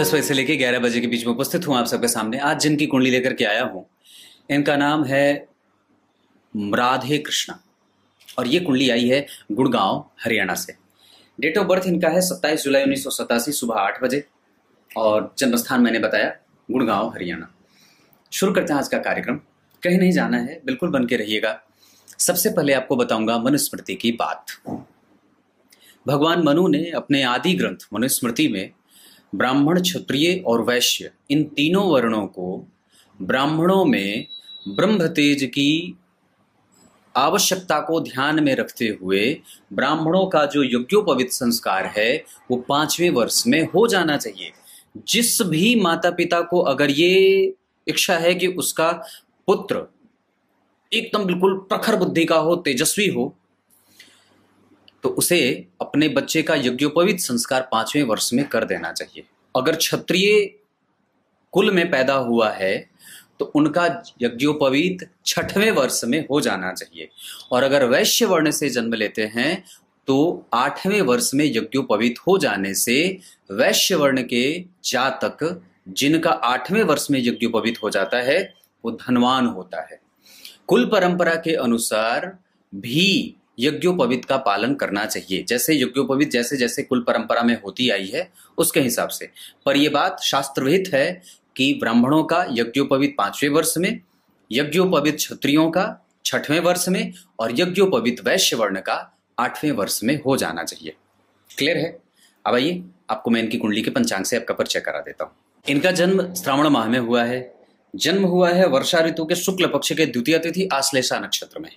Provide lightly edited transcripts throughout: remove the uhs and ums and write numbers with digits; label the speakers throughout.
Speaker 1: 10 बजे से लेकर 11 बजे के बीच में उपस्थित हूँ आप सबके सामने। आज जिनकी कुंडली लेकर के आया हूँ इनका नाम है राधे कृष्णा और ये कुंडली आई है गुड़गांव हरियाणा से। डेट ऑफ बर्थ इनका है 27 जुलाई 1987 सुबह 8 बजे और जन्म स्थान मैंने बताया गुड़गांव हरियाणा। शुरू करते हैं आज का कार्यक्रम। कहीं नहीं जाना है, बिल्कुल बन के रहिएगा। सबसे पहले आपको बताऊंगा मनुस्मृति की बात। भगवान मनु ने अपने आदि ग्रंथ मनुस्मृति में ब्राह्मण, क्षत्रिय और वैश्य इन तीनों वर्णों को ब्राह्मणों में ब्रह्म तेज की आवश्यकता को ध्यान में रखते हुए ब्राह्मणों का जो यज्ञोपवीत संस्कार है वो 5वें वर्ष में हो जाना चाहिए। जिस भी माता पिता को अगर ये इच्छा है कि उसका पुत्र एकदम बिल्कुल प्रखर बुद्धि का हो, तेजस्वी हो, तो उसे अपने बच्चे का यज्ञोपवीत संस्कार 5वें वर्ष में कर देना चाहिए। अगर क्षत्रिय कुल में पैदा हुआ है तो उनका यज्ञोपवीत 6वें वर्ष में हो जाना चाहिए और अगर वैश्य वर्ण से जन्म लेते हैं तो 8वें वर्ष में यज्ञोपवीत हो जाने से वैश्य वर्ण के जातक जिनका 8वें वर्ष में यज्ञोपवीत हो जाता है वो धनवान होता है। कुल परंपरा के अनुसार भी यज्ञोपवीत का पालन करना चाहिए, जैसे यज्ञोपवीत जैसे जैसे कुल परंपरा में होती आई है उसके हिसाब से। पर यह बात शास्त्रविहित है कि ब्राह्मणों का यज्ञोपवीत 5वें वर्ष में, यज्ञोपवीत क्षत्रियों का 6वें वर्ष में और यज्ञोपवीत वैश्य वर्ण का 8वें वर्ष में हो जाना चाहिए। क्लियर है? अब आइए आपको मैं इनकी कुंडली के पंचांग से आपका परिचय करा देता हूँ। इनका जन्म श्रावण माह में हुआ है। जन्म हुआ है वर्षा ऋतु के शुक्ल पक्ष के द्वितीय तिथि आश्लेषा नक्षत्र में।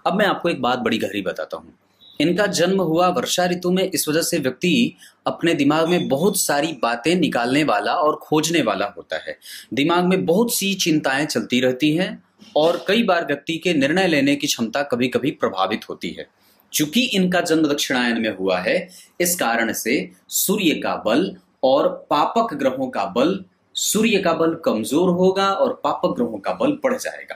Speaker 1: अब मैं आपको एक बात बड़ी गहरी बताता हूँ। इनका जन्म हुआ वर्षा ऋतु में, इस वजह से व्यक्ति अपने दिमाग में बहुत सारी बातें निकालने वाला और खोजने वाला होता है। दिमाग में बहुत सी चिंताएं चलती रहती हैं और कई बार व्यक्ति के निर्णय लेने की क्षमता कभी कभी प्रभावित होती है। चूंकि इनका जन्म दक्षिणायन में हुआ है, इस कारण से सूर्य का बल और पापक ग्रहों का बल, सूर्य का बल कमजोर होगा और पापक ग्रहों का बल बढ़ जाएगा।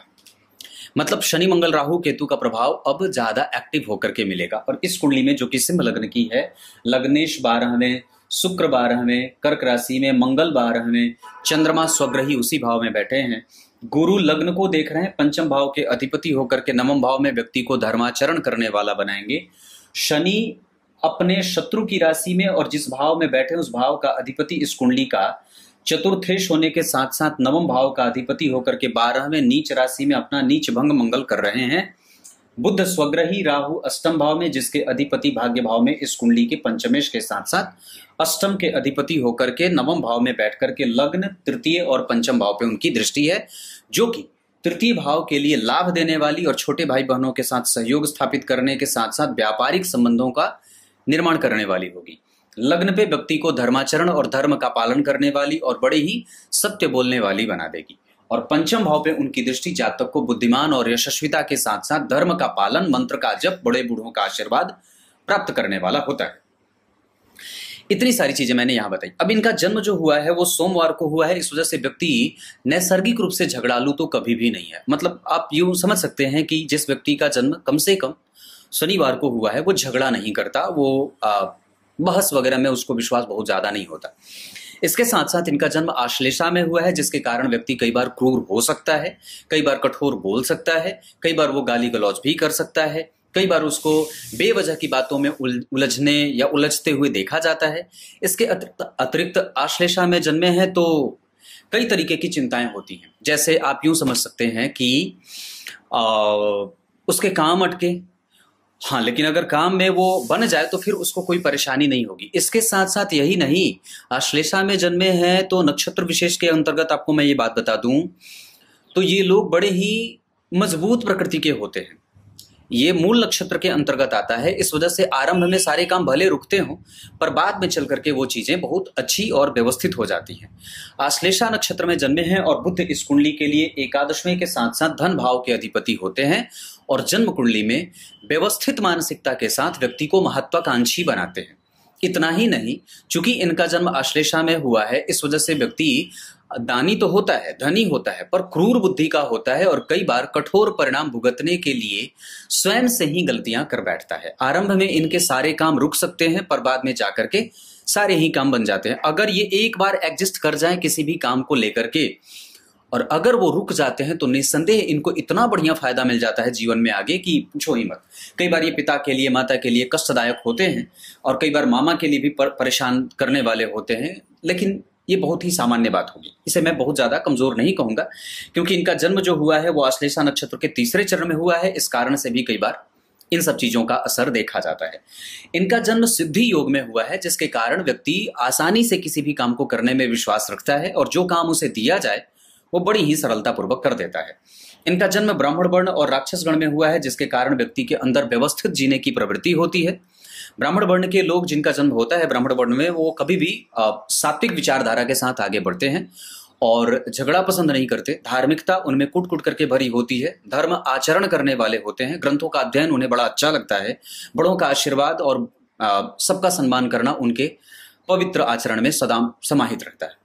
Speaker 1: मतलब शनि मंगल राहु केतु का प्रभाव अब ज्यादा एक्टिव होकर के मिलेगा। और इस कुंडली में जो कि सिंह लग्न की है, लग्नेश 12वें, शुक्र 12वें, कर्क राशि में, मंगल 12वें, चंद्रमा स्वग्रही उसी भाव में बैठे हैं, गुरु लग्न को देख रहे हैं, पंचम भाव के अधिपति होकर के 9वें भाव में व्यक्ति को धर्माचरण करने वाला बनाएंगे। शनि अपने शत्रु की राशि में और जिस भाव में बैठे उस भाव का अधिपति इस कुंडली का चतुर्थेश होने के साथ साथ 9वें भाव का अधिपति होकर के 12वें नीच राशि में अपना नीच भंग मंगल कर रहे हैं। बुध स्वग्रही राहु अष्टम भाव में, जिसके अधिपति भाग्य भाव में इस कुंडली के पंचमेश के साथ साथ अष्टम के अधिपति होकर के 9वें भाव में बैठ करके लग्न, तृतीय और पंचम भाव पे उनकी दृष्टि है, जो कि तृतीय भाव के लिए लाभ देने वाली और छोटे भाई बहनों के साथ सहयोग स्थापित करने के साथ साथ व्यापारिक संबंधों का निर्माण करने वाली होगी। लग्न पे व्यक्ति को धर्माचरण और धर्म का पालन करने वाली और बड़े ही सत्य बोलने वाली बना देगी। और पंचम भाव पे उनकी दृष्टि जातक को बुद्धिमान और यशस्विता के साथ साथ धर्म का पालन, मंत्र का जप, बड़े बूढ़ों का आशीर्वाद प्राप्त करने वाला होता है। इतनी सारी चीजें मैंने यहां बताई। अब इनका जन्म जो हुआ है वो सोमवार को हुआ है, इस वजह से व्यक्ति नैसर्गिक रूप से झगड़ालू तो कभी भी नहीं है। मतलब आप यूं समझ सकते हैं कि जिस व्यक्ति का जन्म कम से कम शनिवार को हुआ है वो झगड़ा नहीं करता, वो बहस वगैरह में उसको विश्वास बहुत ज्यादा नहीं होता। इसके साथ साथ इनका जन्म आश्लेषा में हुआ है, जिसके कारण व्यक्ति कई बार क्रूर हो सकता है, कई बार कठोर बोल सकता है, कई बार वो गाली गलौज भी कर सकता है, कई बार उसको बेवजह की बातों में उलझने या उलझते हुए देखा जाता है। इसके अतिरिक्त आश्लेषा में जन्मे हैं तो कई तरीके की चिंताएं होती हैं। जैसे आप यूं समझ सकते हैं कि उसके काम अटके, हाँ, लेकिन अगर काम में वो बन जाए तो फिर उसको कोई परेशानी नहीं होगी। इसके साथ साथ यही नहीं, आश्लेषा में जन्मे हैं तो नक्षत्र विशेष के अंतर्गत आपको मैं ये बात बता दूं तो ये लोग बड़े ही मजबूत प्रकृति के होते हैं। ये मूल नक्षत्र के अंतर्गत आता है, इस वजह से आरंभ में सारे काम भले रुकते हों पर बाद में चल करके वो चीजें बहुत अच्छी और व्यवस्थित हो जाती हैं। आश्लेषा नक्षत्र में जन्मे हैं और बुध इस कुंडली के लिए एकादशवें के साथ साथ धन भाव के अधिपति होते हैं और जन्म कुंडली में व्यवस्थित मानसिकता के साथ व्यक्ति को महत्वाकांक्षी बनाते हैं। इतना ही नहीं, चूंकि इनका जन्म आश्लेषा में हुआ है इस वजह से व्यक्ति दानी तो होता है, धनी होता है, पर क्रूर बुद्धि का होता है और कई बार कठोर परिणाम भुगतने के लिए स्वयं से ही गलतियां कर बैठता है। आरंभ में इनके सारे काम रुक सकते हैं पर बाद में जाकर के सारे ही काम बन जाते हैं। अगर ये एक बार एग्जिस्ट कर जाए किसी भी काम को लेकर के, और अगर वो रुक जाते हैं तो निस्संदेह इनको इतना बढ़िया फायदा मिल जाता है जीवन में आगे कि पूछो ही मत। कई बार ये पिता के लिए, माता के लिए कष्टदायक होते हैं, और कई बार मामा के लिए भी परेशान करने वाले होते हैं, लेकिन ये बहुत ही सामान्य बात होगी। इसे मैं बहुत ज्यादा कमजोर नहीं कहूंगा, क्योंकि इनका जन्म जो हुआ है वो आश्लेषा नक्षत्र के तीसरे चरण में हुआ है। इस कारण से भी कई बार इन सब चीजों का असर देखा जाता है। इनका जन्म सिद्धि योग में हुआ है, जिसके कारण व्यक्ति आसानी से किसी भी काम को करने में विश्वास रखता है, और जो काम उसे दिया जाए वो बड़ी ही सरलता पूर्वक कर देता है। इनका जन्म ब्राह्मण वर्ण और राक्षस गण में हुआ है, जिसके कारण व्यक्ति के अंदर व्यवस्थित जीने की प्रवृत्ति होती है। ब्राह्मण वर्ण के लोग जिनका जन्म होता है ब्राह्मण वर्ण में, वो कभी भी सात्विक विचारधारा के साथ आगे बढ़ते हैं और झगड़ा पसंद नहीं करते। धार्मिकता उनमें कुट कुट करके भरी होती है। धर्म आचरण करने वाले होते हैं। ग्रंथों का अध्ययन उन्हें बड़ा अच्छा लगता है। बड़ों का आशीर्वाद और सबका सम्मान करना उनके पवित्र आचरण में सदा समाहित रहता है।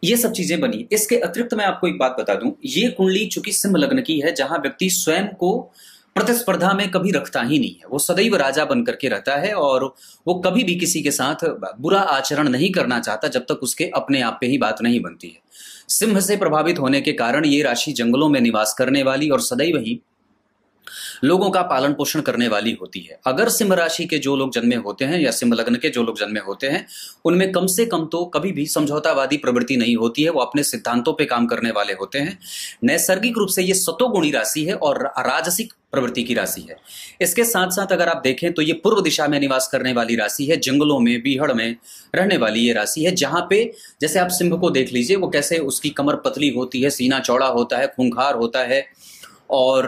Speaker 1: ये सब चीजें बनी। इसके अतिरिक्त मैं आपको एक बात बता दूं, ये कुंडली चूंकि सिंह लग्न की है, जहां व्यक्ति स्वयं को प्रतिस्पर्धा में कभी रखता ही नहीं है। वो सदैव राजा बन करके रहता है, और वो कभी भी किसी के साथ बुरा आचरण नहीं करना चाहता जब तक उसके अपने आप पे ही बात नहीं बनती है। सिंह से प्रभावित होने के कारण ये राशि जंगलों में निवास करने वाली और सदैव ही लोगों का पालन पोषण करने वाली होती है। अगर सिंह राशि के जो लोग जन्मे होते हैं या सिंह लग्न के जो लोग जन्मे होते हैं, उनमें कम से कम तो कभी भी समझौतावादी प्रवृत्ति नहीं होती है। वो अपने सिद्धांतों पे काम करने वाले होते हैं। नैसर्गिक रूप से ये सतोगुणी राशि है और राजसिक प्रवृत्ति की राशि है। इसके साथ साथ अगर आप देखें तो ये पूर्व दिशा में निवास करने वाली राशि है। जंगलों में, बीहड़ में रहने वाली ये राशि है, जहां पे जैसे आप सिंह को देख लीजिए, वो कैसे उसकी कमर पतली होती है, सीना चौड़ा होता है, खूंखार होता है और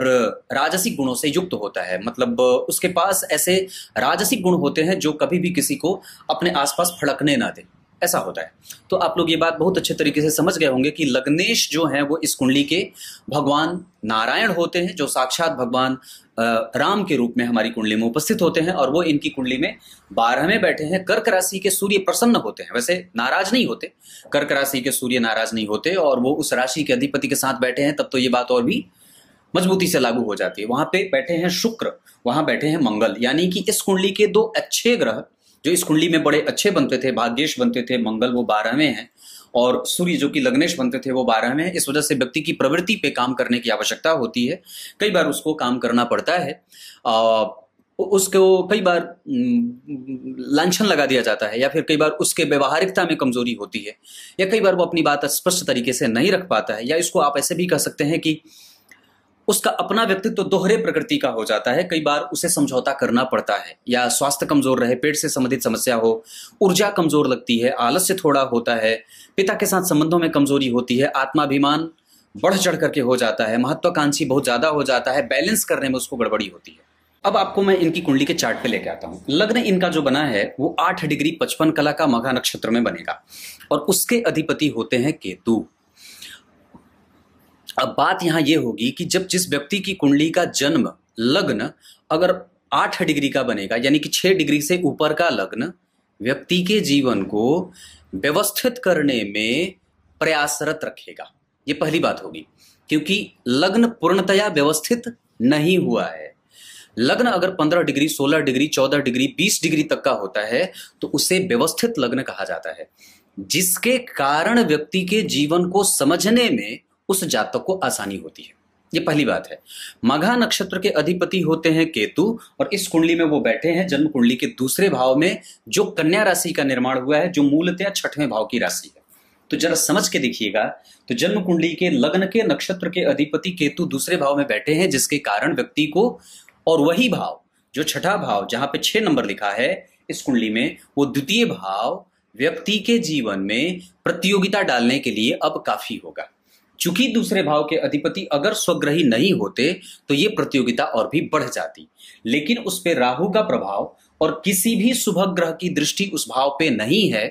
Speaker 1: राजसिक गुणों से युक्त होता है। मतलब उसके पास ऐसे राजसिक गुण होते हैं जो कभी भी किसी को अपने आसपास फड़कने ना दे, ऐसा होता है। तो आप लोग ये बात बहुत अच्छे तरीके से समझ गए होंगे कि लग्नेश जो है वो इस कुंडली के भगवान नारायण होते हैं, जो साक्षात भगवान राम के रूप में हमारी कुंडली में उपस्थित होते हैं, और वो इनकी कुंडली में 12वें बैठे हैं। कर्क राशि के सूर्य प्रसन्न होते हैं, वैसे नाराज नहीं होते। कर्क राशि के सूर्य नाराज नहीं होते, और वो उस राशि के अधिपति के साथ बैठे हैं, तब तो ये बात और भी मजबूती से लागू हो जाती है। वहां पे बैठे हैं शुक्र, वहां बैठे हैं मंगल, यानी कि इस कुंडली के दो अच्छे ग्रह जो इस कुंडली में बड़े अच्छे बनते थे, भाग्येश बनते थे, मंगल वो 12वें हैं, और सूर्य जो कि लग्नेश बनते थे वो 12वें हैं। इस वजह से व्यक्ति की प्रवृत्ति पे काम करने की आवश्यकता होती है। कई बार उसको काम करना पड़ता है, उसको कई बार लांछन लगा दिया जाता है, या फिर कई बार उसके व्यवहारिकता में कमजोरी होती है, या कई बार वो अपनी बात स्पष्ट तरीके से नहीं रख पाता है, या इसको आप ऐसे भी कह सकते हैं कि उसका अपना व्यक्तित्व दोहरे प्रकृति का हो जाता है। कई बार उसे समझौता करना पड़ता है, या स्वास्थ्य कमजोर रहे, पेट से संबंधित समस्या हो, ऊर्जा कमजोर लगती है, आलस्य थोड़ा होता है, पिता के साथ संबंधों में कमजोरी होती है, आत्माभिमान बढ़ चढ़ करके हो जाता है, महत्वाकांक्षी बहुत ज्यादा हो जाता है, बैलेंस करने में उसको गड़बड़ी होती है। अब आपको मैं इनकी कुंडली के चार्ट पे लेके आता हूं। लग्न इनका जो बना है वो 8 डिग्री 55 कला का मघा नक्षत्र में बनेगा, और उसके अधिपति होते हैं केतु। अब बात यहां यह होगी कि जब जिस व्यक्ति की कुंडली का जन्म लग्न अगर 8 डिग्री का बनेगा, यानी कि 6 डिग्री से ऊपर का लग्न व्यक्ति के जीवन को व्यवस्थित करने में प्रयासरत रखेगा। ये पहली बात होगी, क्योंकि लग्न पूर्णतया व्यवस्थित नहीं हुआ है। लग्न अगर 15 डिग्री, 16 डिग्री, 14 डिग्री, 20 डिग्री तक का होता है तो उसे व्यवस्थित लग्न कहा जाता है, जिसके कारण व्यक्ति के जीवन को समझने में उस जातक को आसानी होती है। ये पहली बात है। मघा नक्षत्र के अधिपति होते हैं केतु, और इस कुंडली में वो बैठे हैं जन्म कुंडली के दूसरे भाव में, जो कन्या राशि का निर्माण हुआ है, जो मूलतः 6वें भाव की राशि है। तो जरा समझ के देखिएगा, तो जन्म कुंडली के लग्न के नक्षत्र के अधिपति केतु दूसरे भाव में बैठे हैं, जिसके कारण व्यक्ति को, और वही भाव जो 6ठा भाव जहां पे 6 नंबर लिखा है इस कुंडली में, वो द्वितीय भाव व्यक्ति के जीवन में प्रतियोगिता डालने के लिए अब काफी होगा। चूंकि दूसरे भाव के अधिपति अगर स्वग्रही नहीं होते तो ये प्रतियोगिता और भी बढ़ जाती, लेकिन उस पे राहु का प्रभाव और किसी भी शुभ ग्रह की दृष्टि उस भाव पे नहीं है।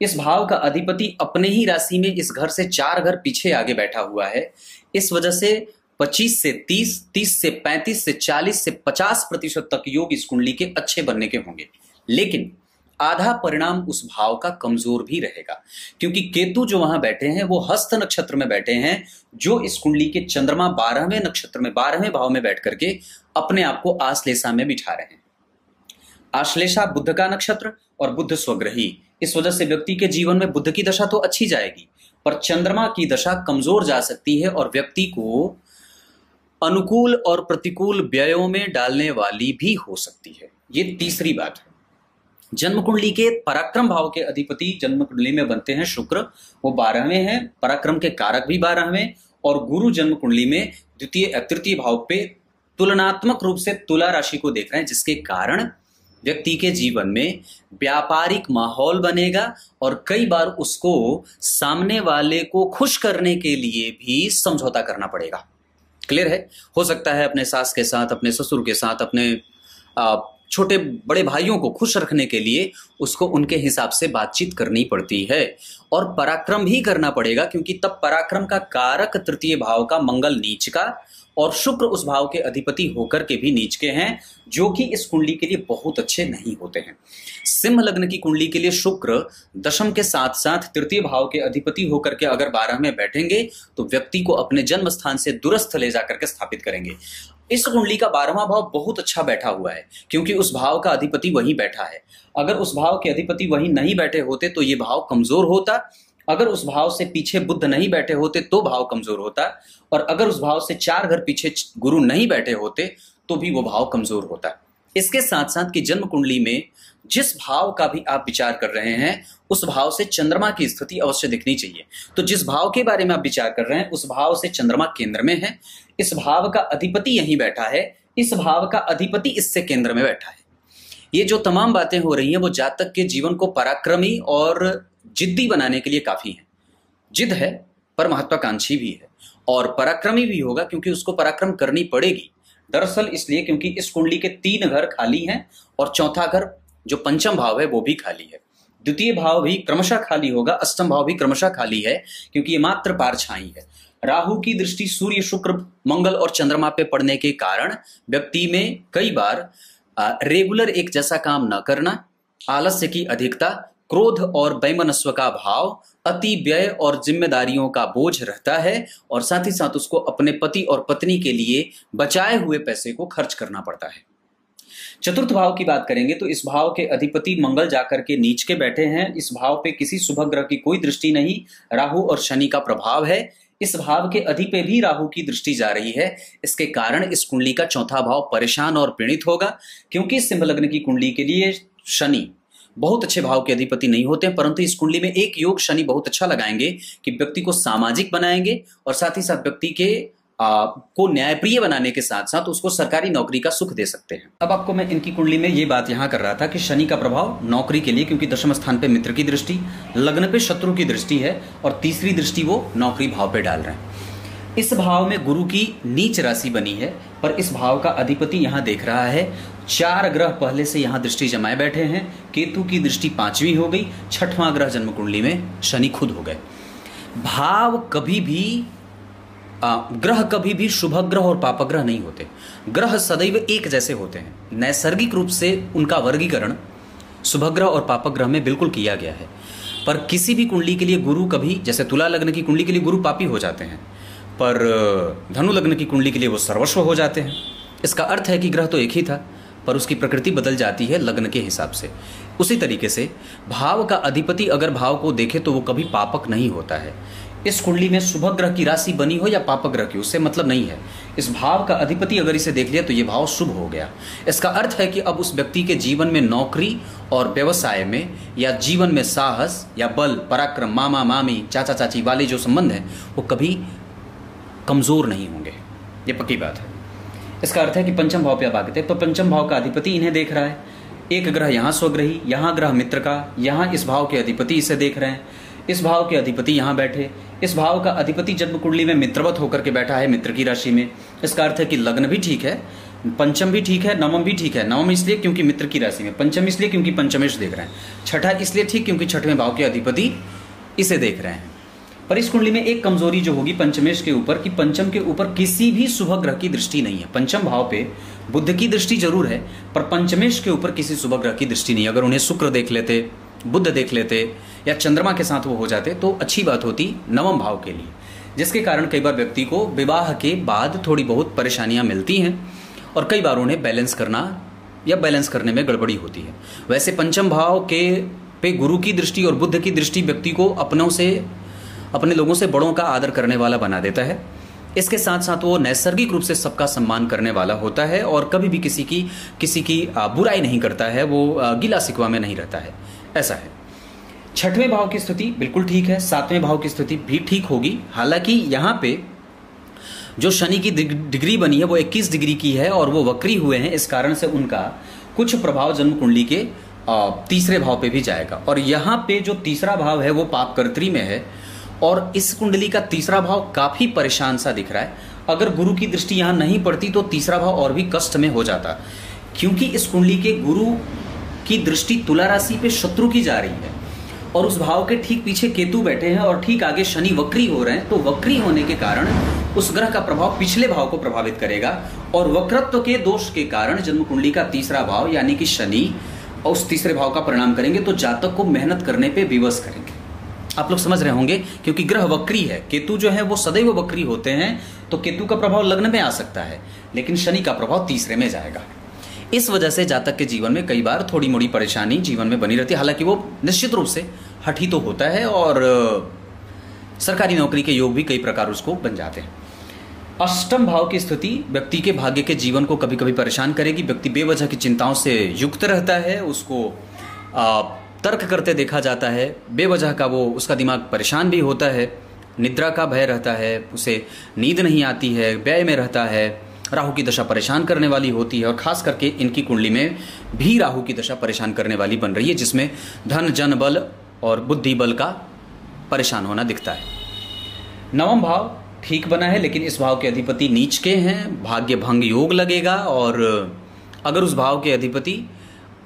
Speaker 1: इस भाव का अधिपति अपने ही राशि में इस घर से 4 घर पीछे आगे बैठा हुआ है। इस वजह से 25 से 30, 30 से 35 से 40 से 50% तक योग इस कुंडली के अच्छे बनने के होंगे, लेकिन आधा परिणाम उस भाव का कमजोर भी रहेगा, क्योंकि केतु जो वहां बैठे हैं वो हस्त नक्षत्र में बैठे हैं, जो इस कुंडली के चंद्रमा 12वें नक्षत्र में 12वें भाव में बैठ करके अपने आप को आश्लेषा में बिठा रहे हैं। आश्लेषा बुध का नक्षत्र और बुध स्वग्रही, इस वजह से व्यक्ति के जीवन में बुध की दशा तो अच्छी जाएगी, पर चंद्रमा की दशा कमजोर जा सकती है और व्यक्ति को अनुकूल और प्रतिकूल व्ययों में डालने वाली भी हो सकती है। ये तीसरी बात है। जन्म कुंडली के पराक्रम भाव के अधिपति जन्म कुंडली में बनते हैं शुक्र, वो 12वें हैं, पराक्रम के कारक भी 12वें, और गुरु जन्म कुंडली में द्वितीय तृतीय भाव पे तुलनात्मक रूप से तुला राशि को देख रहे हैं, जिसके कारण व्यक्ति के जीवन में व्यापारिक माहौल बनेगा और कई बार उसको सामने वाले को खुश करने के लिए भी समझौता करना पड़ेगा। क्लियर है? हो सकता है अपने सास के साथ, अपने ससुर के साथ, अपने छोटे बड़े भाइयों को खुश रखने के लिए उसको उनके हिसाब से बातचीत करनी पड़ती है, और पराक्रम भी करना पड़ेगा, क्योंकि तब पराक्रम का कारक तृतीय भाव का मंगल नीच का और शुक्र उस भाव के अधिपति होकर के भी नीच के हैं, जो कि इस कुंडली के लिए बहुत अच्छे नहीं होते हैं। सिंह लग्न की कुंडली के लिए शुक्र दशम के साथ साथ तृतीय भाव के अधिपति होकर के अगर 12 में बैठेंगे तो व्यक्ति को अपने जन्म स्थान से दूरस्थ ले जाकर के स्थापित करेंगे। इस कुंडली का 12वां भाव बहुत अच्छा बैठा हुआ है, क्योंकि उस भाव का अधिपति वहीं बैठा है। अगर उस भाव के अधिपति वहीं नहीं बैठे होते तो ये भाव कमजोर होता, अगर उस भाव से पीछे बुध नहीं बैठे होते तो भाव कमजोर होता, और अगर उस भाव से 4 घर पीछे गुरु नहीं बैठे होते तो भी वो भाव कमजोर होता। इसके साथ साथ कि जन्म कुंडली में जिस भाव का भी आप विचार कर रहे हैं उस भाव से चंद्रमा की स्थिति अवश्य दिखनी चाहिए। तो जिस भाव के बारे में आप विचार कर रहे हैं उस भाव से चंद्रमा केंद्र में है, इस भाव का अधिपति यहीं बैठा है, इस भाव का अधिपति इससे केंद्र में बैठा है। ये जो तमाम बातें हो रही हैं वो जातक के जीवन को पराक्रमी और जिद्दी बनाने के लिए काफी है। जिद है पर महत्वाकांक्षी भी है, और पराक्रमी भी होगा क्योंकि उसको पराक्रम करनी पड़ेगी। दरअसल इसलिए क्योंकि इस कुंडली के 3 घर खाली हैं और चौथा घर जो पंचम भाव है वो भी खाली है। द्वितीय भाव भी क्रमशः खाली होगा, अष्टम भाव भी क्रमशः खाली है, क्योंकि ये मात्र पारछाई है। राहु की दृष्टि सूर्य, शुक्र, मंगल और चंद्रमा पे पड़ने के कारण व्यक्ति में कई बार रेगुलर एक जैसा काम न करना, आलस्य की अधिकता, क्रोध और वैमनस्व का भाव, अति व्यय और जिम्मेदारियों का बोझ रहता है, और साथ ही साथ उसको अपने पति और पत्नी के लिए बचाए हुए पैसे को खर्च करना पड़ता है। चतुर्थ भाव की बात करेंगे तो इस भाव के अधिपति मंगल जाकर के नीच के बैठे हैं। इस भाव पे किसी शुभ ग्रह की कोई दृष्टि नहीं, राहु और शनि का प्रभाव है। इस भाव के अधिपति भी राहु की दृष्टि जा रही है। इसके कारण इस कुंडली का चौथा भाव परेशान और पीड़ित होगा, क्योंकि सिंह लग्न की कुंडली के लिए शनि बहुत अच्छे भाव के अधिपति नहीं होते हैं, परंतु इस कुंडली में एक योग शनि बहुत अच्छा लगाएंगे कि व्यक्ति को सामाजिक बनाएंगे और साथ ही साथ व्यक्ति के को न्यायप्रिय बनाने के साथ साथ उसको सरकारी नौकरी का सुख दे सकते हैं। अब आपको मैं इनकी कुंडली में ये बात यहां कर रहा था कि शनि का प्रभाव नौकरी के लिए, क्योंकि दशम स्थान पे मित्र की दृष्टि, लग्न पे शत्रु की दृष्टि है और तीसरी दृष्टि वो नौकरी भाव पे डाल रहे हैं। इस भाव में गुरु की नीच राशि बनी है, पर इस भाव का अधिपति यहां देख रहा है। 4 ग्रह पहले से यहां दृष्टि जमाए बैठे हैं। केतु की दृष्टि 5वीं हो गई, 6वां ग्रह जन्म कुंडली में शनि खुद हो गए। भाव कभी भी ग्रह कभी भी शुभ ग्रह और पाप ग्रह नहीं होते। ग्रह सदैव एक जैसे होते हैं। नैसर्गिक रूप से उनका वर्गीकरण शुभ ग्रह और पाप ग्रह में बिल्कुल किया गया है, पर किसी भी कुंडली के लिए गुरु कभी, जैसे तुला लग्न की कुंडली के लिए गुरु पापी हो जाते हैं, पर धनु लग्न की कुंडली के लिए वो सर्वस्व हो जाते हैं। इसका अर्थ है कि ग्रह तो एक ही था, पर उसकी प्रकृति बदल जाती है लग्न के हिसाब से। उसी तरीके से भाव का अधिपति अगर भाव को देखे तो वो कभी पापक नहीं होता है। इस कुंडली में शुभ ग्रह की राशि बनी हो या पाप ग्रह की, उससे मतलब नहीं है। इस भाव का अधिपति अगर इसे देख लिया तो ये भाव शुभ हो गया। इसका अर्थ है कि अब उस व्यक्ति के जीवन में नौकरी और व्यवसाय में, या जीवन में साहस या बल, पराक्रम, मामा मामी, चाचा चाची वाले जो संबंध हैं वो कभी कमजोर नहीं होंगे। ये पक्की बात है। इसका अर्थ है कि पंचम भाव पे अब आगे थे तो पंचम भाव का अधिपति इन्हें देख रहा है। एक ग्रह यहाँ स्वग्रही, यहाँ ग्रह मित्र का, यहाँ इस भाव के अधिपति इसे देख रहे हैं। इस भाव के अधिपति यहाँ बैठे। इस भाव का अधिपति जन्म कुंडली में मित्रवत होकर के बैठा है मित्र की राशि में। इसका अर्थ है कि लग्न भी ठीक है, पंचम भी ठीक है, नवम भी ठीक है। नवम इसलिए क्योंकि मित्र की राशि में, पंचम इसलिए क्योंकि पंचमेश देख रहे हैं, छठा इसलिए ठीक क्योंकि 6वें भाव के अधिपति इसे देख रहे हैं। पर इस कुंडली में एक कमजोरी जो होगी पंचमेश के ऊपर, कि पंचम के ऊपर किसी भी शुभ ग्रह की दृष्टि नहीं है। पंचम भाव पे बुध की दृष्टि जरूर है, पर पंचमेश के ऊपर किसी शुभ ग्रह की दृष्टि नहीं। अगर उन्हें शुक्र देख लेते, बुध देख लेते या चंद्रमा के साथ वो हो जाते तो अच्छी बात होती नवम भाव के लिए, जिसके कारण कई बार व्यक्ति को विवाह के बाद थोड़ी बहुत परेशानियां मिलती हैं और कई बार उन्हें बैलेंस करना या बैलेंस करने में गड़बड़ी होती है। वैसे पंचम भाव के पे गुरु की दृष्टि और बुध की दृष्टि व्यक्ति को अपने लोगों से बड़ों का आदर करने वाला बना देता है। इसके साथ साथ वो नैसर्गिक रूप से सबका सम्मान करने वाला होता है और कभी भी किसी की बुराई नहीं करता है, वो गिला शिकवा में नहीं रहता है, ऐसा है। छठवें भाव की स्थिति बिल्कुल ठीक है, सातवें भाव की स्थिति भी ठीक होगी। हालांकि यहाँ पे जो शनि की डिग्री बनी है वो 21 डिग्री की है और वो वक्री हुए हैं, इस कारण से उनका कुछ प्रभाव जन्म कुंडली के तीसरे भाव पे भी जाएगा। और यहाँ पे जो तीसरा भाव है वो पापकर्त्री में है और इस कुंडली का तीसरा भाव काफी परेशान सा दिख रहा है। अगर गुरु की दृष्टि यहाँ नहीं पड़ती तो तीसरा भाव और भी कष्ट में हो जाता, क्योंकि इस कुंडली के गुरु की दृष्टि तुला राशि पे शत्रु की जा रही है और उस भाव के ठीक पीछे केतु बैठे हैं और ठीक आगे शनि वक्री हो रहे हैं। तो वक्री होने के कारण उस ग्रह का प्रभाव पिछले भाव को प्रभावित करेगा और वक्रत्व के दोष के कारण जन्म कुंडली का तीसरा भाव यानी कि शनि और उस तीसरे भाव का परिणाम करेंगे, तो जातक को मेहनत करने पे विवश करेंगे। आप लोग समझ रहे होंगे, क्योंकि ग्रह वक्री है, केतु जो है वो सदैव वक्री होते हैं, तो केतु का प्रभाव लग्न में आ सकता है लेकिन शनि का प्रभाव तीसरे में जाएगा। इस वजह से जातक के जीवन में कई बार थोड़ी मोड़ी परेशानी जीवन में बनी रहती है। हालांकि वो निश्चित रूप से हठी तो होता है और सरकारी नौकरी के योग भी कई प्रकार उसको बन जाते हैं। अष्टम भाव की स्थिति व्यक्ति के भाग्य के जीवन को कभी कभी परेशान करेगी। व्यक्ति बेवजह की चिंताओं से युक्त रहता है, उसको तर्क करते देखा जाता है, बेवजह का वो उसका दिमाग परेशान भी होता है, निद्रा का भय रहता है, उसे नींद नहीं आती है, व्यय में रहता है, राहु की दशा परेशान करने वाली होती है और खास करके इनकी कुंडली में भी राहु की दशा परेशान करने वाली बन रही है, जिसमें धन जन बल और बुद्धि बल का परेशान होना दिखता है। नवम भाव ठीक बना है लेकिन इस भाव के अधिपति नीच के हैं, भाग्य भंग योग लगेगा और अगर उस भाव के अधिपति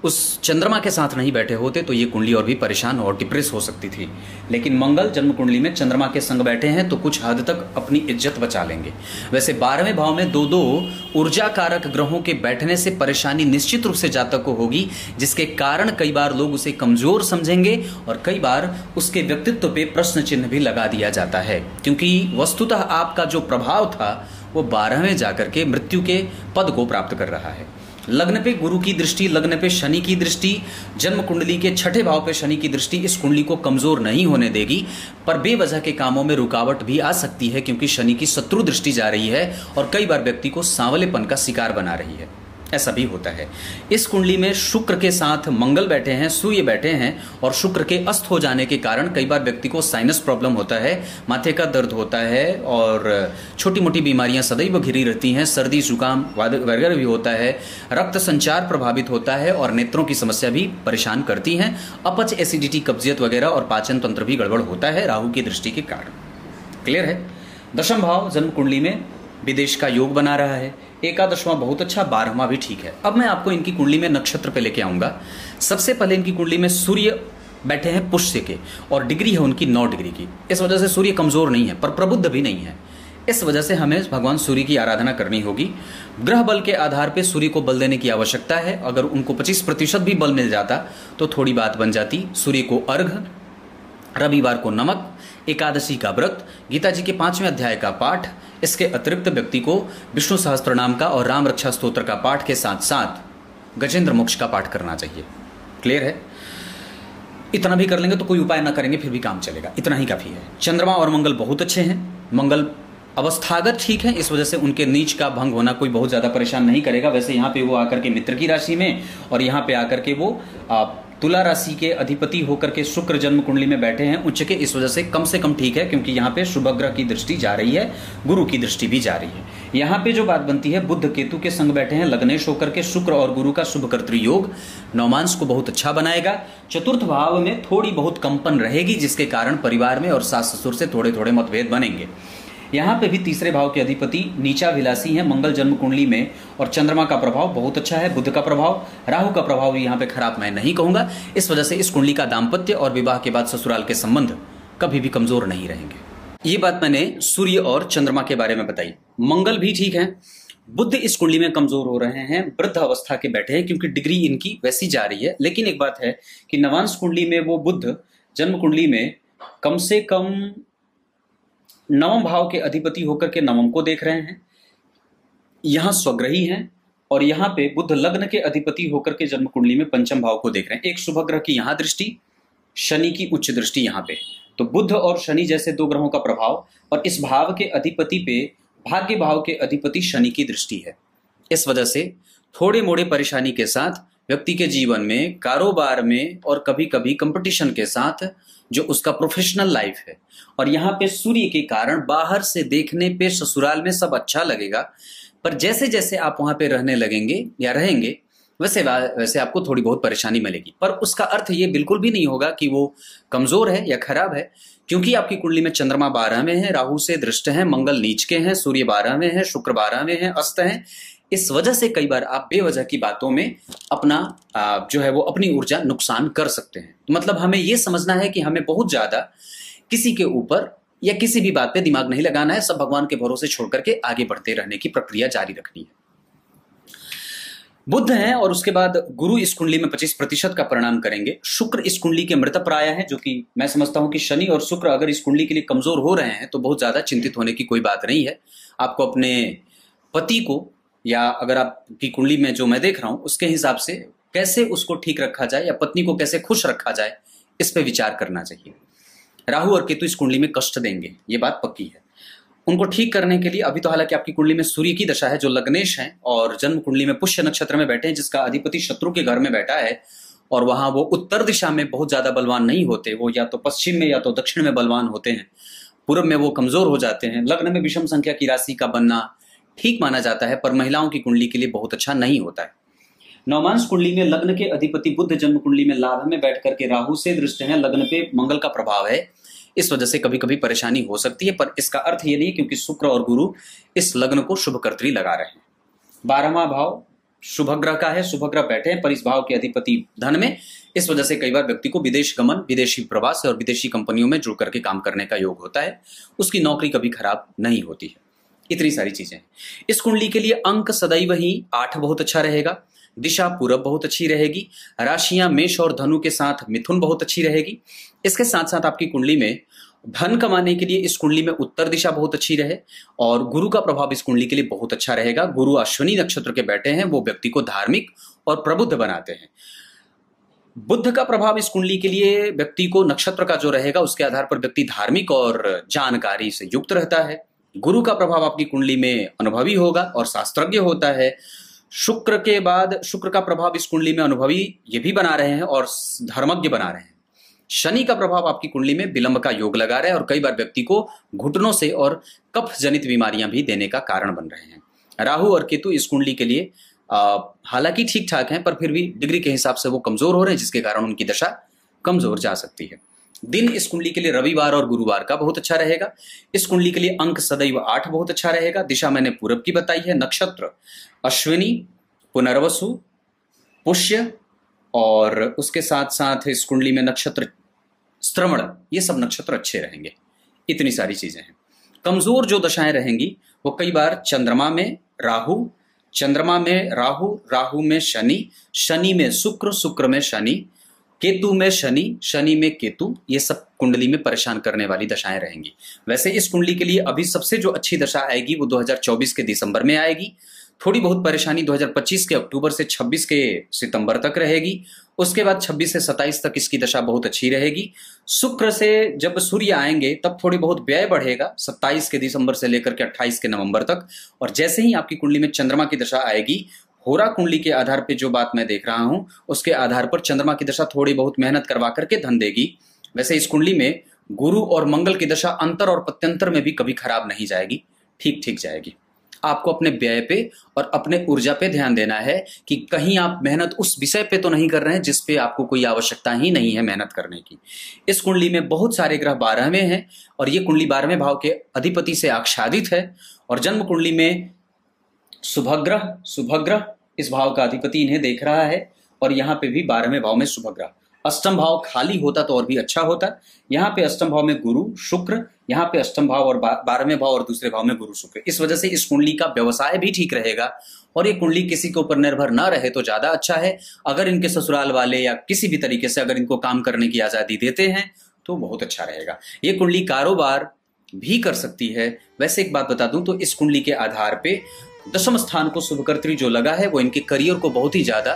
Speaker 1: उस चंद्रमा के साथ नहीं बैठे होते तो ये कुंडली और भी परेशान और डिप्रेस हो सकती थी। लेकिन मंगल जन्म कुंडली में चंद्रमा के संग बैठे हैं तो कुछ हद तक अपनी इज्जत बचा लेंगे। वैसे 12वें भाव में दो ऊर्जा कारक ग्रहों के बैठने से परेशानी निश्चित रूप से जातक को होगी, जिसके कारण कई बार लोग उसे कमजोर समझेंगे और कई बार उसके व्यक्तित्व पे प्रश्न चिन्ह भी लगा दिया जाता है, क्योंकि वस्तुतः आपका जो प्रभाव था वो 12वें जाकर के मृत्यु के पद को प्राप्त कर रहा है। लग्न पे गुरु की दृष्टि, लग्न पे शनि की दृष्टि, जन्म कुंडली के छठे भाव पे शनि की दृष्टि इस कुंडली को कमजोर नहीं होने देगी, पर बेवजह के कामों में रुकावट भी आ सकती है क्योंकि शनि की शत्रु दृष्टि जा रही है और कई बार व्यक्ति को सांवलेपन का शिकार बना रही है, ऐसा भी होता है। इस कुंडली में शुक्र के साथ मंगल बैठे हैं, सूर्य बैठे हैं और शुक्र के अस्त हो जाने के कारण कई बार व्यक्ति को साइनस प्रॉब्लम होता है, माथे का दर्द होता है और छोटी मोटी बीमारियां सदैव घिरी रहती हैं, सर्दी जुकाम वगैरह भी होता है, रक्त संचार प्रभावित होता है और नेत्रों की समस्या भी परेशान करती हैं, अपच, एसिडिटी, कब्जियत वगैरह और पाचन तंत्र भी गड़बड़ होता है राहु की दृष्टि के कारण। क्लियर है। दशम भाव जन्म कुंडली में विदेश का योग बना रहा है, एकादशवां बहुत अच्छा, 12वां भी ठीक है। अब मैं आपको इनकी कुंडली में नक्षत्र पे लेके आऊंगा। सबसे पहले इनकी कुंडली में सूर्य बैठे हैं पुष्य के और डिग्री है उनकी 9 डिग्री की। इस वजह से सूर्य कमजोर नहीं है पर प्रबुद्ध भी नहीं है, इस वजह से हमें भगवान सूर्य की आराधना करनी होगी। ग्रह बल के आधार पर सूर्य को बल देने की आवश्यकता है। अगर उनको 25% भी बल मिल जाता तो थोड़ी बात बन जाती। सूर्य को अर्घ, रविवार को नमक, एकादशी का व्रत, गीता जी के 5वें अध्याय का पाठ, इसके अतिरिक्त व्यक्ति को विष्णु सहस्त्रनाम का और राम रक्षा स्तोत्र का पाठ के साथ साथ गजेंद्र मोक्ष का पाठ करना चाहिए। क्लियर है। इतना भी कर लेंगे तो कोई उपाय ना करेंगे फिर भी काम चलेगा, इतना ही काफी है। चंद्रमा और मंगल बहुत अच्छे हैं। मंगल अवस्थागत ठीक है, इस वजह से उनके नीच का भंग होना कोई बहुत ज्यादा परेशान नहीं करेगा। वैसे यहाँ पे वो आकर के मित्र की राशि में और यहाँ पे आकर के वो तुला राशि के अधिपति होकर के शुक्र जन्म कुंडली में बैठे हैं उच्च के, इस वजह से कम ठीक है, क्योंकि यहाँ पे शुभ ग्रह की दृष्टि जा रही है, गुरु की दृष्टि भी जा रही है। यहाँ पे जो बात बनती है, बुध केतु के संग बैठे हैं लग्नेश होकर के, शुक्र और गुरु का शुभ कर्तृ योग नवमांश को बहुत अच्छा बनाएगा। चतुर्थ भाव में थोड़ी बहुत कंपन रहेगी, जिसके कारण परिवार में और सास ससुर से थोड़े थोड़े मतभेद बनेंगे। यहाँ पे भी तीसरे भाव के अधिपति नीचा विलासी हैं मंगल जन्म कुंडली में और चंद्रमा का प्रभाव बहुत अच्छा है, बुध का प्रभाव, राहु का प्रभाव भी यहाँ पे खराब मैं नहीं कहूंगा। इस वजह से इस कुंडली का दाम्पत्य और विवाह के बाद ससुराल के संबंध कभी भी कमजोर नहीं रहेंगे। ये बात मैंने सूर्य और चंद्रमा के बारे में बताई। मंगल भी ठीक है, बुध इस कुंडली में कमजोर हो रहे हैं, वृद्ध अवस्था के बैठे हैं क्योंकि डिग्री इनकी वैसी जा रही है। लेकिन एक बात है कि नवांश कुंडली में वो बुध जन्म कुंडली में कम से कम नवम भाव के अधिपति होकर के नवम को देख रहे हैं, यहां स्वग्रही हैं और यहाँ पे बुध लग्न के अधिपति होकर के जन्म कुंडली में पंचम भाव को देख रहे हैं। एक शुभ ग्रह की यहाँ दृष्टि, शनि की उच्च दृष्टि यहाँ पे, तो बुध और शनि जैसे दो ग्रहों का प्रभाव, और इस भाव के अधिपति पे भाग्य भाव के अधिपति शनि की दृष्टि है। इस वजह से थोड़े मोड़े परेशानी के साथ व्यक्ति के जीवन में, कारोबार में और कभी कभी कंपटीशन के साथ जो उसका प्रोफेशनल लाइफ है, और यहाँ पे सूर्य के कारण बाहर से देखने पे ससुराल में सब अच्छा लगेगा, पर जैसे जैसे आप वहां पे रहने लगेंगे या रहेंगे वैसे वैसे आपको थोड़ी बहुत परेशानी मिलेगी। पर उसका अर्थ ये बिल्कुल भी नहीं होगा कि वो कमजोर है या खराब है, क्योंकि आपकी कुंडली में चंद्रमा 12 में है, राहु से दृष्ट है, मंगल नीच के हैं, सूर्य 12 में है, शुक्र 12 में है, अस्त है। इस वजह से कई बार आप बेवजह की बातों में अपना जो है वो अपनी ऊर्जा नुकसान कर सकते हैं। मतलब हमें ये समझना है कि हमें बहुत ज्यादा किसी के ऊपर या किसी भी बात पे दिमाग नहीं लगाना है, सब भगवान के भरोसे छोड़ करके आगे बढ़ते रहने की प्रक्रिया जारी रखनी है। बुध है और उसके बाद गुरु इस कुंडली में 25% का परिणाम करेंगे। शुक्र इस कुंडली के मृत प्राय है, जो कि मैं समझता हूं कि शनि और शुक्र अगर इस कुंडली के लिए कमजोर हो रहे हैं तो बहुत ज्यादा चिंतित होने की कोई बात नहीं है। आपको अपने पति को, या अगर आपकी कुंडली में जो मैं देख रहा हूं उसके हिसाब से कैसे उसको ठीक रखा जाए या पत्नी को कैसे खुश रखा जाए, इस पे विचार करना चाहिए। राहु और केतु इस कुंडली में कष्ट देंगे, ये बात पक्की है। उनको ठीक करने के लिए अभी तो हालांकि आपकी कुंडली में सूर्य की दशा है जो लग्नेश है, और जन्म कुंडली में पुष्य नक्षत्र में बैठे हैं जिसका अधिपति शत्रु के घर में बैठा है, और वहां वो उत्तर दिशा में बहुत ज्यादा बलवान नहीं होते, वो या तो पश्चिम में या तो दक्षिण में बलवान होते हैं, पूर्व में वो कमजोर हो जाते हैं। लग्न में विषम संख्या की राशि का बनना ठीक माना जाता है, पर महिलाओं की कुंडली के लिए बहुत अच्छा नहीं होता है। नवमांश कुंडली में लग्न के अधिपति बुध जन्म कुंडली में लाभ में बैठ करके राहु से दृष्ट है, लग्न पे मंगल का प्रभाव है, इस वजह से कभी कभी परेशानी हो सकती है, पर इसका अर्थ ये नहीं, क्योंकि शुक्र और गुरु इस लग्न को शुभकर्त्री लगा रहे हैं। 12वां भाव शुभ ग्रह का है, शुभ ग्रह बैठे हैं, पर इस भाव के अधिपति धन में, इस वजह से कई बार व्यक्ति को विदेश गमन, विदेशी प्रवास और विदेशी कंपनियों में जुड़ करके काम करने का योग होता है। उसकी नौकरी कभी खराब नहीं होती है। इतनी सारी चीजें। इस कुंडली के लिए अंक सदैव ही 8 बहुत अच्छा रहेगा, दिशा पूरब बहुत अच्छी रहेगी, राशियां मेष और धनु के साथ मिथुन बहुत अच्छी रहेगी। इसके साथ साथ आपकी कुंडली में धन कमाने के लिए इस कुंडली में उत्तर दिशा बहुत अच्छी रहे, और गुरु का प्रभाव इस कुंडली के लिए बहुत अच्छा रहेगा। गुरु अश्विनी नक्षत्र के बैठे हैं, वो व्यक्ति को धार्मिक और प्रबुद्ध बनाते हैं। बुध का प्रभाव इस कुंडली के लिए व्यक्ति को, नक्षत्र का जो रहेगा उसके आधार पर व्यक्ति धार्मिक और जानकारी से युक्त रहता है। गुरु का प्रभाव आपकी कुंडली में अनुभवी होगा और शास्त्रज्ञ होता है। शुक्र के बाद शुक्र का प्रभाव इस कुंडली में अनुभवी ये भी बना रहे हैं और धर्मज्ञ बना रहे हैं। शनि का प्रभाव आपकी कुंडली में विलंब का योग लगा रहे हैं और कई बार व्यक्ति को घुटनों से और कफ जनित बीमारियां भी देने का कारण बन रहे हैं। राहु और केतु इस कुंडली के लिए हालांकि ठीक ठाक हैं, पर फिर भी डिग्री के हिसाब से वो कमजोर हो रहे हैं, जिसके कारण उनकी दशा कमजोर जा सकती है। दिन इस कुंडली के लिए रविवार और गुरुवार का बहुत अच्छा रहेगा। इस कुंडली के लिए अंक सदैव 8 बहुत अच्छा रहेगा। दिशा मैंने पूरब की बताई है। नक्षत्र अश्विनी, पुनर्वसु, पुष्य, और उसके साथ साथ इस कुंडली में नक्षत्र श्रवण, ये सब नक्षत्र अच्छे रहेंगे। इतनी सारी चीजें हैं। कमजोर जो दशाएं रहेंगी वो कई बार चंद्रमा में राहु, चंद्रमा में राहु, राहु में शनि, शनि में शुक्र, शुक्र में शनि, केतु में शनि, शनि में केतु, ये सब कुंडली में परेशान करने वाली दशाएं रहेंगी। वैसे इस कुंडली के लिए अभी सबसे जो अच्छी दशा आएगी वो 2024 के दिसंबर में आएगी। थोड़ी बहुत परेशानी 2025 के अक्टूबर से 26 के सितंबर तक रहेगी। उसके बाद 26 से 27 तक इसकी दशा बहुत अच्छी रहेगी। शुक्र से जब सूर्य आएंगे तब थोड़ी बहुत व्यय बढ़ेगा 27 के दिसंबर से लेकर के 28 के नवंबर तक। और जैसे ही आपकी कुंडली में चंद्रमा की दशा आएगी, होरा कुंडली के आधार पे जो बात मैं देख रहा हूं उसके आधार पर चंद्रमा की दशा थोड़ी बहुत मेहनत करवा करके धन देगी। वैसे इस कुंडली में गुरु और मंगल की दशा अंतर और प्रत्यंतर में भी कभी खराब नहीं जाएगी, ठीक ठीक जाएगी। आपको अपने व्यय पे और अपने ऊर्जा पे ध्यान देना है कि कहीं आप मेहनत उस विषय पे तो नहीं कर रहे हैं जिस पे आपको कोई आवश्यकता ही नहीं है मेहनत करने की। इस कुंडली में बहुत सारे ग्रह 12वें हैं और ये कुंडली 12वें भाव के अधिपति से आच्छादित है। और जन्म कुंडली में शुभग्रह इस भाव का अधिपति इन्हें देख रहा है, और यहाँ पे भी 12वें भाव में शुभग्रह। अष्टम भाव खाली होता तो और भी अच्छा होता। यहाँ पे अष्टम भाव में गुरु शुक्र, यहाँ पे अष्टम भाव और 12वें भाव और दूसरे भाव में गुरु शुक्र। इस वजह से इस कुंडली का व्यवसाय भी ठीक रहेगा, और ये कुंडली किसी के ऊपर निर्भर ना रहे तो ज्यादा अच्छा है। अगर इनके ससुराल वाले या किसी भी तरीके से अगर इनको काम करने की आजादी देते हैं तो बहुत अच्छा रहेगा। ये कुंडली कारोबार भी कर सकती है। वैसे एक बात बता दूं तो इस कुंडली के आधार पे दशम स्थान को शुभकर्त्री जो लगा है वो इनके करियर को बहुत ही ज्यादा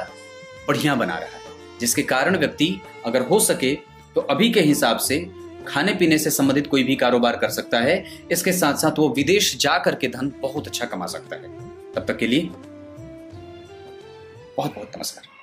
Speaker 1: बढ़िया बना रहा है, जिसके कारण व्यक्ति अगर हो सके तो अभी के हिसाब से खाने पीने से संबंधित कोई भी कारोबार कर सकता है। इसके साथ साथ वो विदेश जा करके धन बहुत अच्छा कमा सकता है। तब तक के लिए बहुत बहुत नमस्कार।